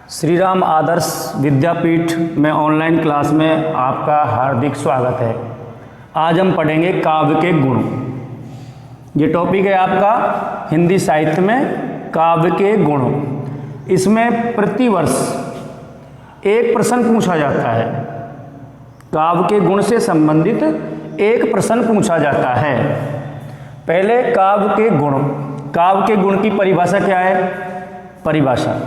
श्री राम आदर्श विद्यापीठ में online class में आपका हार्दिक स्वागत है। आज हम पढ़ेंगे काव्य के गुण। ये टॉपिक है आपका हिंदी साहित्य में काव्य के गुण। इसमें प्रतिवर्ष एक प्रश्न पूछा जाता है। काव्य के गुण से संबंधित एक प्रश्न पूछा जाता है। पहले काव्य के गुण। काव्य के गुण की परिभाषा क्या है? परिभाषा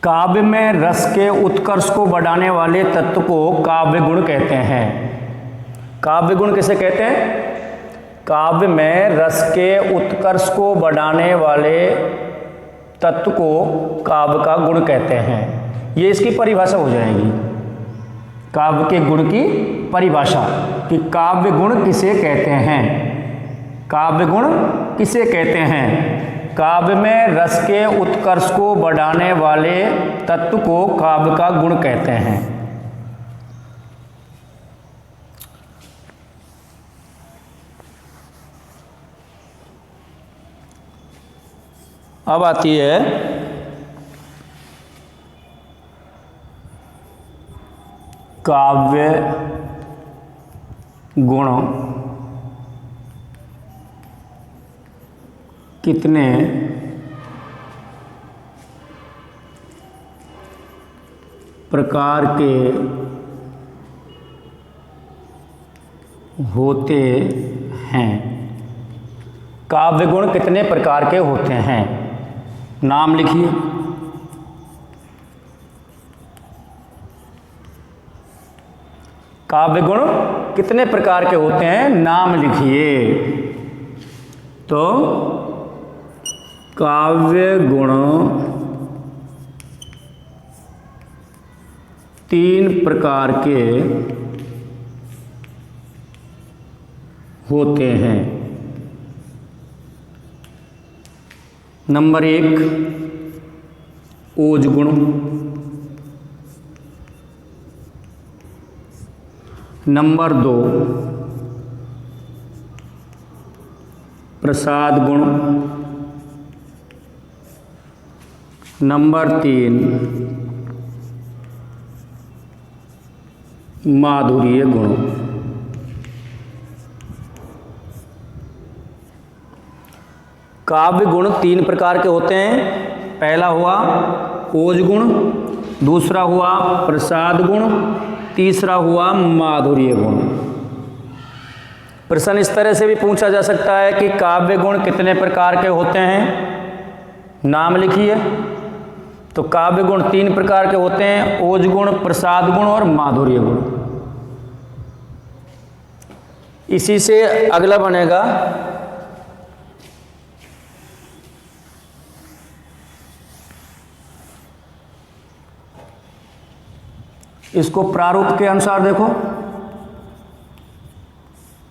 काव्य में रस के उत्कर्ष को बढ़ाने वाले तत्व को काव्य गुण कहते हैं। काव्य गुण किसे कहते हैं? काव्य में रस के उत्कर्ष को बढ़ाने वाले तत्व को काव्य का गुण कहते हैं। ये इसकी परिभाषा हो जाएगी। काव्य के गुण की परिभाषा कि काव्य गुण किसे कहते हैं। काव्य गुण किसे कहते हैं? काव्य में रस के उत्कर्ष को बढ़ाने वाले तत्व को काव्य का गुण कहते हैं। अब आती है काव्य गुण कितने प्रकार के होते हैं। काव्य गुण कितने प्रकार के होते हैं? नाम लिखिए। काव्य गुण कितने प्रकार के होते हैं? नाम लिखिए। तो काव्य गुण 3 प्रकार के होते हैं। नंबर 1 ओज गुण। नंबर 2 प्रसाद गुण। नंबर 3 माधुर्य गुण। काव्य गुण 3 प्रकार के होते हैं। पहला हुआ ओज गुण, दूसरा हुआ प्रसाद गुण, तीसरा हुआ माधुर्य गुण। प्रश्न इस तरह से भी पूछा जा सकता है कि काव्य गुण कितने प्रकार के होते हैं? नाम लिखिए। तो काव्य गुण 3 प्रकार के होते हैं: ओज गुण, प्रसाद गुण और माधुर्य गुण। इसी से अगला बनेगा इसको प्रारूप के अनुसार देखो।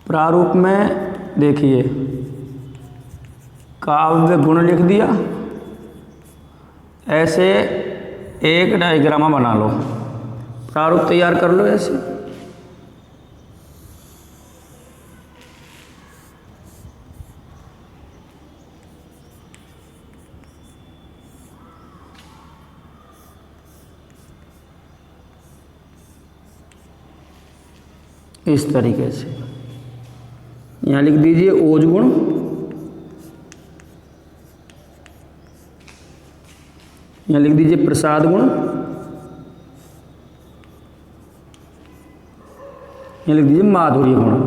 प्रारूप में देखिए काव्य गुण लिख दिया, ऐसे एक डायग्रामा बना लो, प्रारूप तैयार कर लो ऐसे। इस तरीके से यहाँ लिख दीजिए ओज गुण, यहाँ लिख दीजिए प्रसाद गुण, यहाँ लिख दीजिए माधुर्य गुण।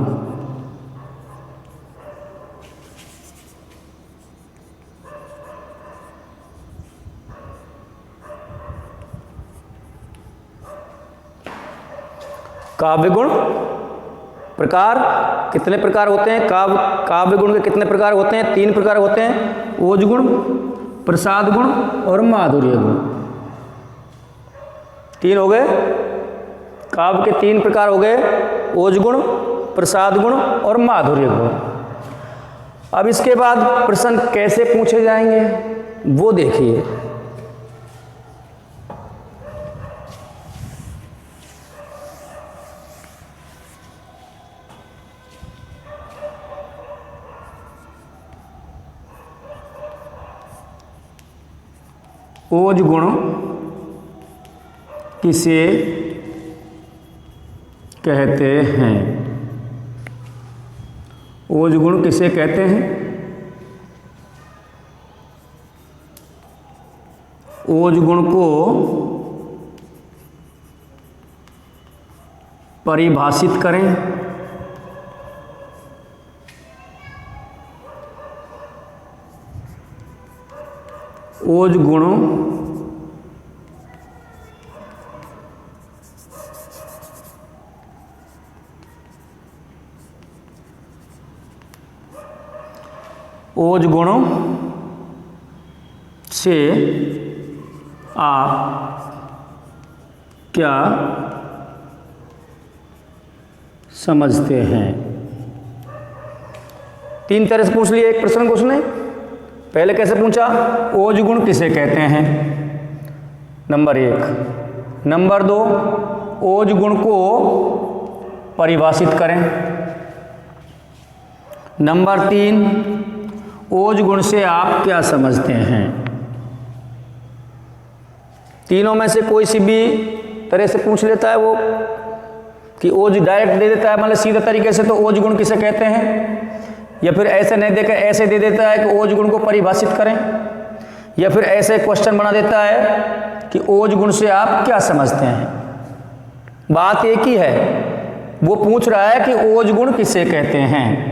काव्य गुण प्रकार कितने प्रकार होते हैं? काव्य गुण के कितने प्रकार होते हैं? 3 प्रकार होते हैं: ओज गुण, प्रसाद गुण और माधुर्य गुण। 3 हो गए। काव्य के 3 प्रकार हो गए: ओज गुण, प्रसाद गुण और माधुर्य गुण। अब इसके बाद प्रश्न कैसे पूछे जाएंगे वो देखिए। ओज गुण किसे कहते हैं? ओज गुण किसे कहते हैं? ओज गुण को परिभाषित करें। ओज गुण ओज गुण से आप क्या समझते हैं? तीन तरह से पूछ लिया एक प्रश्न को उसने। पहले कैसे पूछा? ओज गुण किसे कहते हैं, नंबर 1। नंबर 2, ओज गुण को परिभाषित करें। नंबर 3, ओज गुण से आप क्या समझते हैं? तीनों में से कोई सी भी तरह से पूछ लेता है वो, कि ओज डायरेक्ट दे देता है मतलब सीधे तरीके से, तो ओज गुण किसे कहते हैं, या फिर ऐसे नहीं देकर ऐसे दे देता है कि ओज गुण को परिभाषित करें, या फिर ऐसे क्वेश्चन बना देता है कि ओज गुण से आप क्या समझते हैं। बात एक ही है, वो पूछ रहा है कि ओज गुण किसे कहते हैं,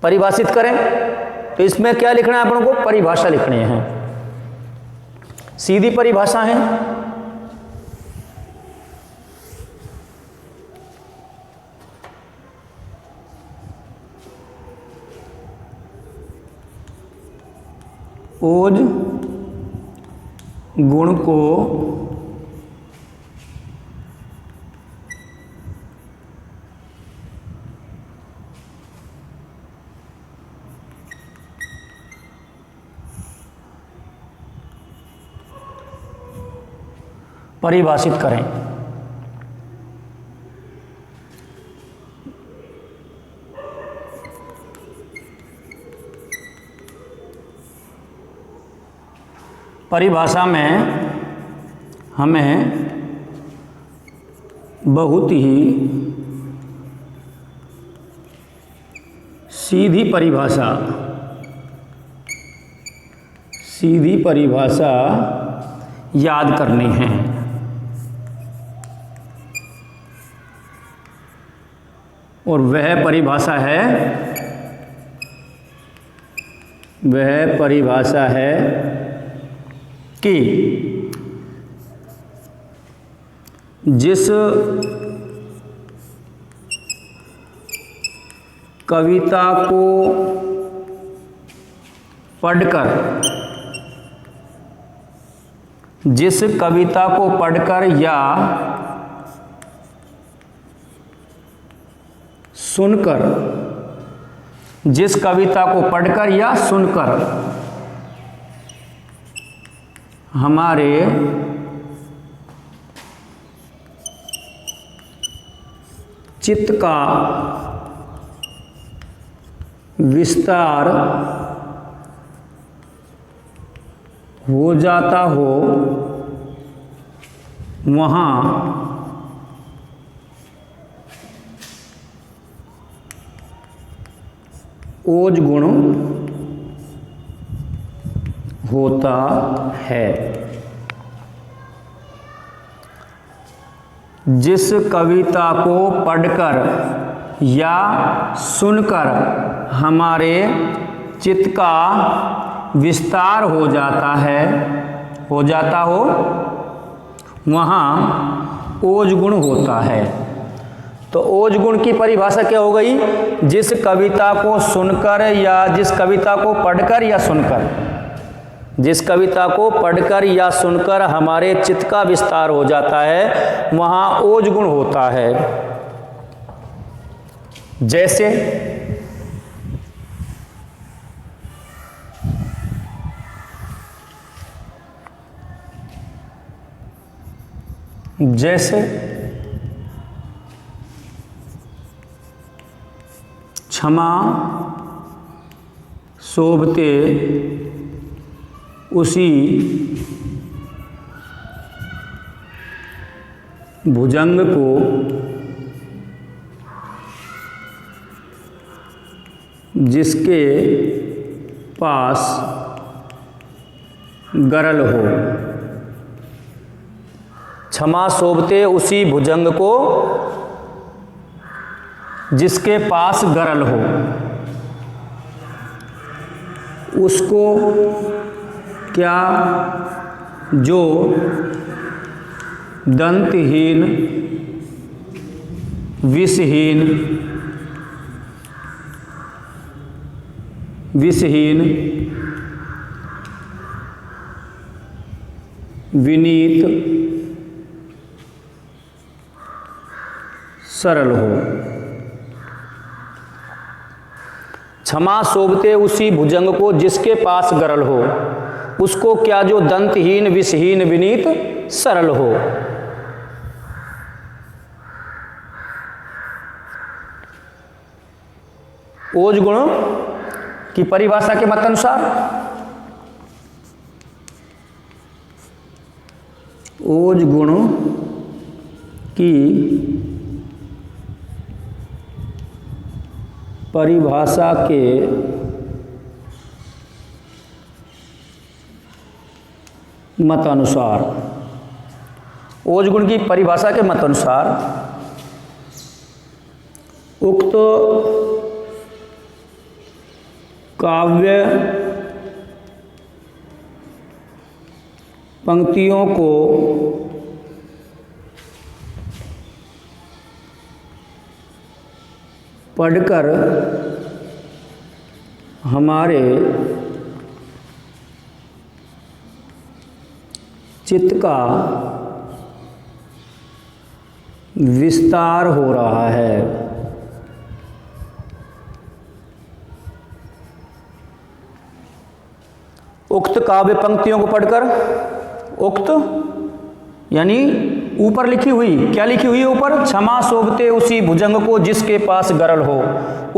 परिभाषित करें। तो इसमें क्या लिखना है अपन को? परिभाषा लिखनी है, सीधी परिभाषा है। ओज गुण को परिभाषित करें। परिभाषा में हमें बहुत ही सीधी परिभाषा याद करनी है। और वह परिभाषा है कि जिस कविता को पढ़कर या सुनकर, जिस कविता को पढ़कर या सुनकर हमारे चित्त का विस्तार हो जाता हो, वहाँ ओज गुण होता है। जिस कविता को पढ़कर या सुनकर हमारे चित्त का विस्तार हो जाता हो, वहाँ ओज गुण होता है। तो ओज गुण की परिभाषा क्या हो गई? जिस कविता को सुनकर या जिस कविता को पढ़कर या सुनकर, जिस कविता को पढ़कर या सुनकर हमारे चित्त का विस्तार हो जाता है, वहाँ ओज गुण होता है। जैसे क्षमा शोभते उसी भुजंग को जिसके पास गरल हो। क्षमा सोबते उसी भुजंग को जिसके पास गरल हो, उसको क्या जो दंतहीन विषहीन विनीत सरल हो। क्षमा सोबते उसी भुजंग को जिसके पास गरल हो, उसको क्या जो दंतहीन विषहीन विनीत सरल हो। ओज गुण की परिभाषा के मत अनुसार ओज गुण की परिभाषा के मत अनुसार ओज गुण की परिभाषा के मत अनुसार उक्त काव्य पंक्तियों को पढ़कर हमारे चित्त का विस्तार हो रहा है। उक्त काव्य पंक्तियों को पढ़कर, उक्त यानी ऊपर लिखी हुई, क्या लिखी हुई है ऊपर? क्षमा सोबते उसी भुजंग को जिसके पास गरल हो,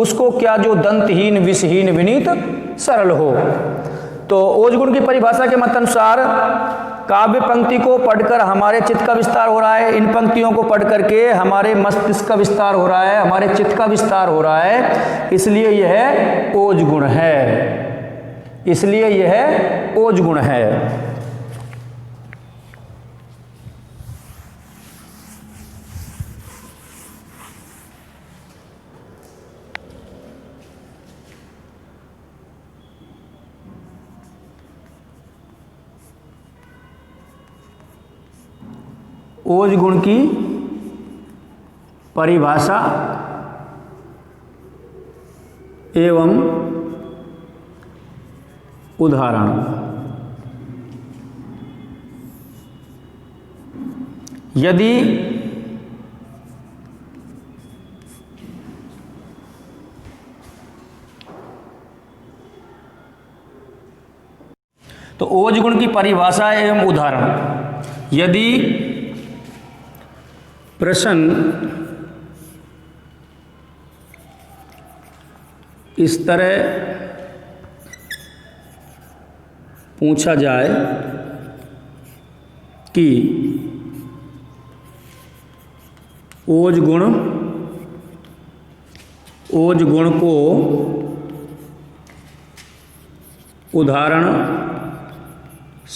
उसको क्या जो दंतहीन विषहीन विनीत सरल हो। तो ओज गुण की परिभाषा के मत अनुसार काव्य पंक्ति को पढ़कर हमारे चित्त का विस्तार हो रहा है। इन पंक्तियों को पढ़ करके हमारे मस्तिष्क का विस्तार हो रहा है, हमारे चित्त का विस्तार हो रहा है, इसलिए यह ओज गुण है। इसलिए यह ओज गुण है। ओज गुण की परिभाषा एवं उदाहरण। यदि तो ओज गुण की परिभाषा एवं उदाहरण। यदि प्रश्न इस तरह पूछा जाए कि ओज गुण को उदाहरण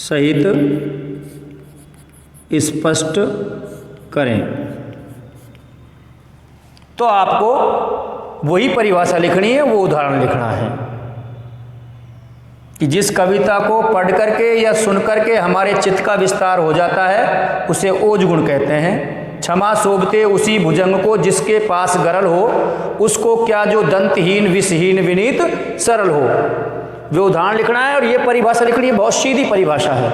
सहित स्पष्ट करें, तो आपको वही परिभाषा लिखनी है, वो उदाहरण लिखना है कि जिस कविता को पढ़ करके या सुन करके हमारे चित्त का विस्तार हो जाता है उसे ओज गुण कहते हैं। क्षमा सोबते उसी भुजंग को जिसके पास गरल हो, उसको क्या जो दंतहीन विषहीन विनीत सरल हो। वो उदाहरण लिखना है और ये परिभाषा लिखनी है। बहुत सीधी परिभाषा है।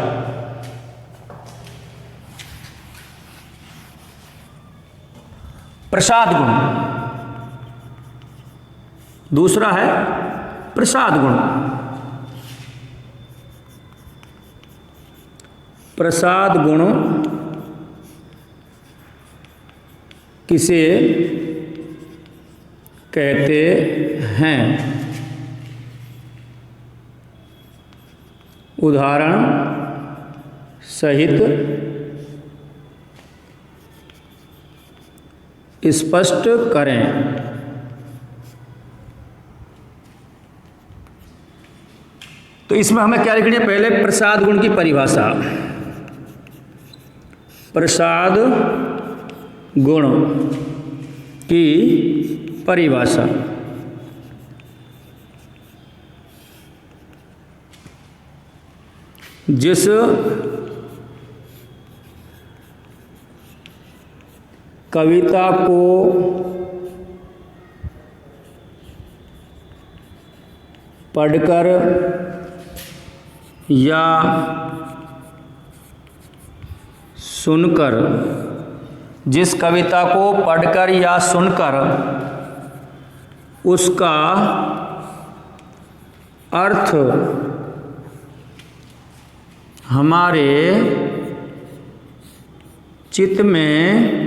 प्रसाद गुण दूसरा है। प्रसाद गुण, प्रसाद गुण किसे कहते हैं? उदाहरण सहित स्पष्ट करें। तो इसमें हमें क्या लिखनी है? पहले प्रसाद गुण की परिभाषा। प्रसाद गुण की परिभाषा। जिस कविता को पढ़कर या सुनकर, जिस कविता को पढ़कर या सुनकर उसका अर्थ हमारे चित्त में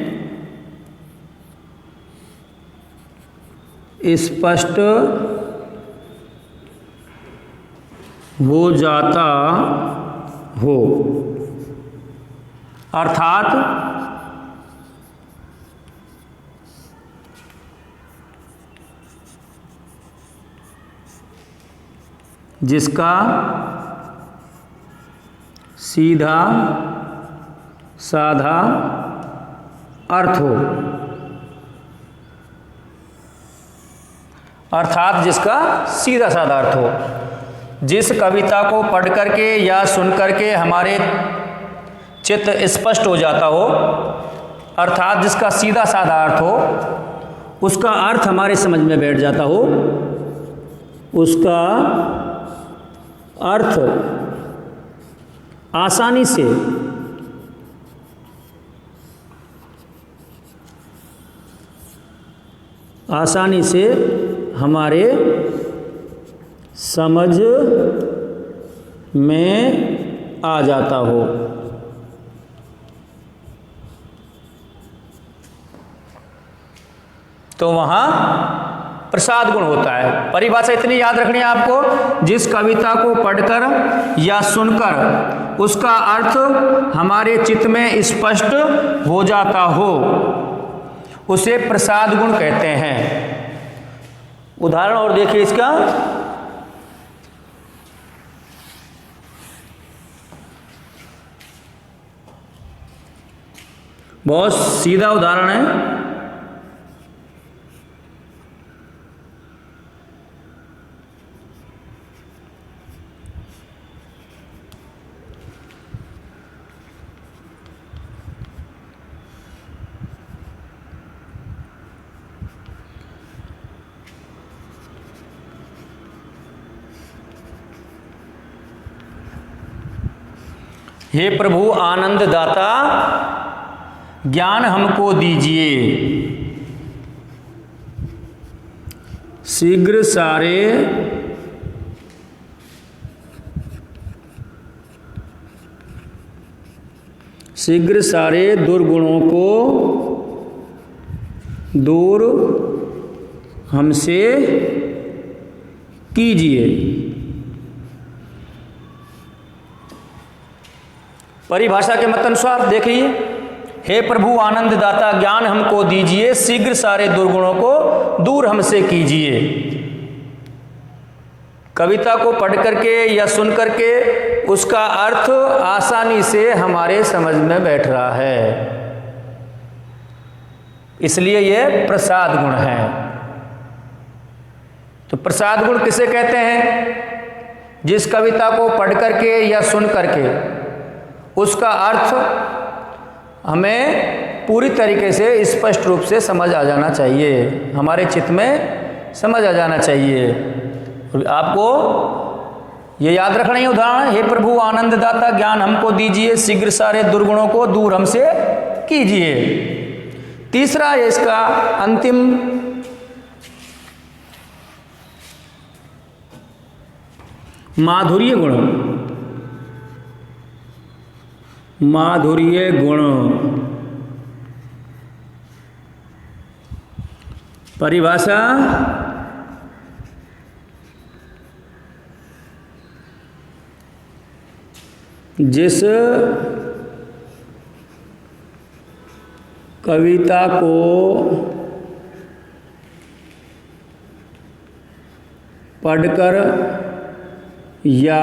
स्पष्ट हो जाता हो, अर्थात जिसका सीधा साधा अर्थ हो, अर्थात जिसका सीधा साधा अर्थ हो। जिस कविता को पढ़ करके या सुन करके हमारे चित्त स्पष्ट हो जाता हो, अर्थात जिसका सीधा साधा अर्थ हो, उसका अर्थ हमारे समझ में बैठ जाता हो, उसका अर्थ आसानी से हमारे समझ में आ जाता हो। तो वहाँ प्रसाद गुण होता है। परिभाषा इतनी याद रखनी है आपको, जिस कविता को पढ़कर या सुनकर उसका अर्थ हमारे चित्त में स्पष्ट हो जाता हो, उसे प्रसाद गुण कहते हैं। उदाहरण और देखिए इसका। बहुत सीधा उदाहरण है। हे प्रभु आनंद दाता ज्ञान हमको दीजिए, शीघ्र सारे दुर्गुणों को दूर हमसे कीजिए। परिभाषा के मत अनुसार देखिए, हे प्रभु आनंद दाता ज्ञान हमको दीजिए, शीघ्र सारे दुर्गुणों को दूर हमसे कीजिए। कविता को पढ़ करके या सुन करके उसका अर्थ आसानी से हमारे समझ में बैठ रहा है, इसलिए यह प्रसाद गुण है। तो प्रसाद गुण किसे कहते हैं? जिस कविता को पढ़ करके या सुन करके उसका अर्थ हमें पूरी तरीके से स्पष्ट रूप से समझ आ जाना चाहिए, हमारे चित्त में समझ आ जाना चाहिए। आपको ये याद रखना ही उदाहरण, हे प्रभु आनंद दाता ज्ञान हमको दीजिए, शीघ्र सारे दुर्गुणों को दूर हमसे कीजिए। तीसरा है इसका अंतिम माधुर्य गुण। माधुर्य गुण परिभाषा जिस कविता को पढ़कर या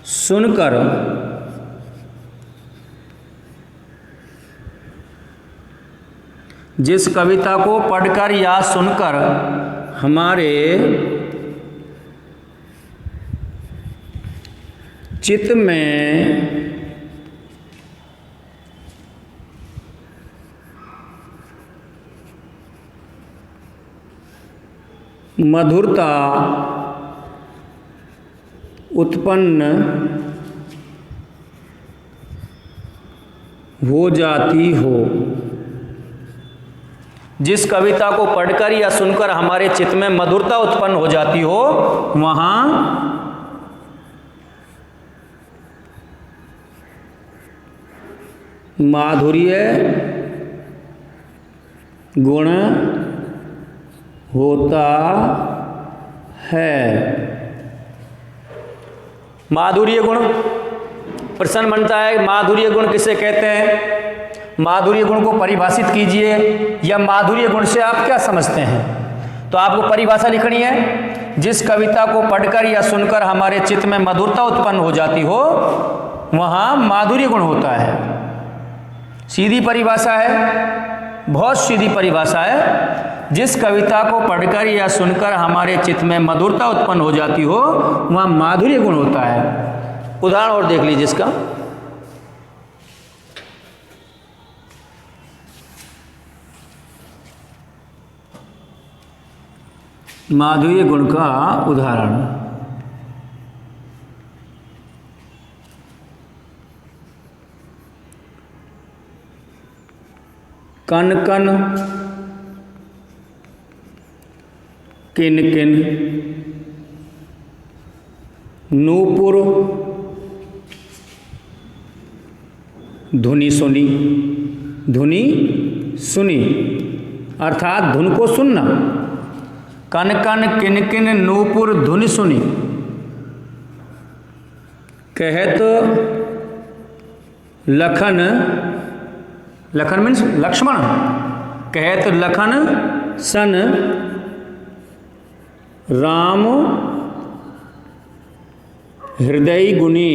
सुनकर जिस कविता को पढ़कर या सुनकर हमारे चित्त में मधुरता उत्पन्न हो जाती हो। जिस कविता को पढ़कर या सुनकर हमारे चित्त में मधुरता उत्पन्न हो जाती हो, वहाँ माधुर्य गुण होता है। माधुर्य गुण, प्रश्न बनता है माधुर्य गुण किसे कहते हैं? माधुर्य गुण को परिभाषित कीजिए, या माधुर्य गुण से आप क्या समझते हैं? तो आपको परिभाषा लिखनी है। जिस कविता को पढ़कर या सुनकर हमारे चित्त में मधुरता उत्पन्न हो जाती हो, वहाँ माधुर्य गुण होता है। सीधी परिभाषा है, बहुत सीधी परिभाषा है। जिस कविता को पढ़कर या सुनकर हमारे चित्त में मधुरता उत्पन्न हो जाती हो, वहाँ माधुर्य गुण होता है। उदाहरण और देख लीजिए इसका। माधुर्य गुण का उदाहरण, कन कन किन किन नूपुर धुनी सुनी। धुनी सुनी अर्थात धुन को सुनना। कन कन किन किन नूपुर धुनि सुनी, कहत लखन, लखन मीन्स लक्ष्मण, कहत लखन सन राम हृदय गुनी।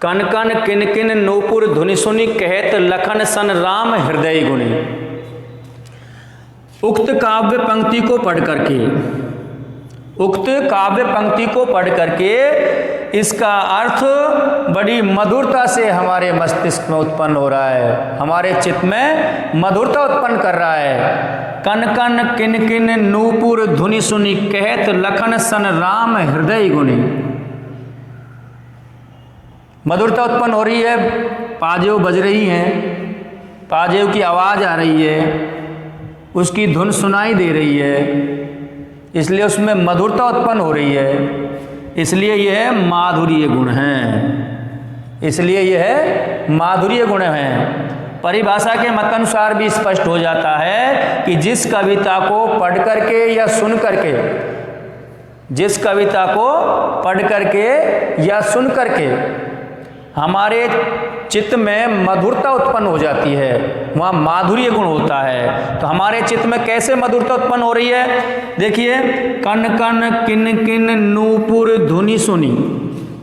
कन कन किन किन नूपुर धुनि सुनी, कहत लखन सन राम हृदय गुणी। उक्त काव्य पंक्ति को पढ़ करके, उक्त काव्य पंक्ति को पढ़ करके इसका अर्थ बड़ी मधुरता से हमारे मस्तिष्क में उत्पन्न हो रहा है, हमारे चित्त में मधुरता उत्पन्न कर रहा है। कन कन किन किन नूपुर धुनि सुनी, कहत लखन सन राम हृदय गुणी। मधुरता उत्पन्न हो रही है, पाजेव बज रही हैं, पाजेव की आवाज़ आ रही है, उसकी धुन सुनाई दे रही है, इसलिए उसमें मधुरता उत्पन्न हो रही है। इसलिए यह माधुर्य गुण है, इसलिए यह माधुर्य गुण है। परिभाषा के मतानुसार भी स्पष्ट हो जाता है कि जिस कविता को पढ़ करके या सुन करके, जिस कविता को पढ़ करके या सुन करके हमारे चित्त में मधुरता उत्पन्न हो जाती है, वहाँ माधुर्य गुण होता है। तो हमारे चित्त में कैसे मधुरता उत्पन्न हो रही है? देखिए, कन कन किन किन नूपुर धुनि सुनी,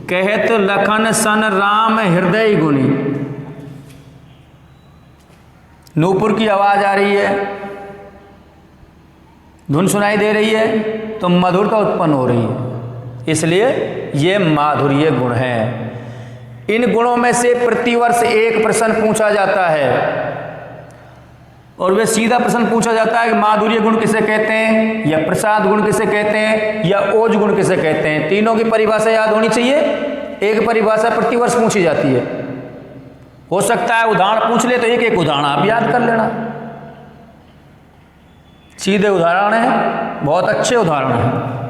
कहत लखन सन राम हृदय गुणी। नूपुर की आवाज आ रही है, धुन सुनाई दे रही है, तो मधुरता उत्पन्न हो रही है, इसलिए ये माधुर्य गुण है। इन गुणों में से प्रतिवर्ष एक प्रश्न पूछा जाता है, और वे सीधा प्रश्न पूछा जाता है कि माधुर्य गुण किसे कहते हैं, या प्रसाद गुण किसे कहते हैं, या ओज गुण किसे कहते हैं। तीनों की परिभाषा याद होनी चाहिए। एक परिभाषा प्रतिवर्ष पूछी जाती है। हो सकता है उदाहरण पूछ ले तो एक एक उदाहरण आप याद कर लेना। सीधे उदाहरण है, बहुत अच्छे उदाहरण हैं।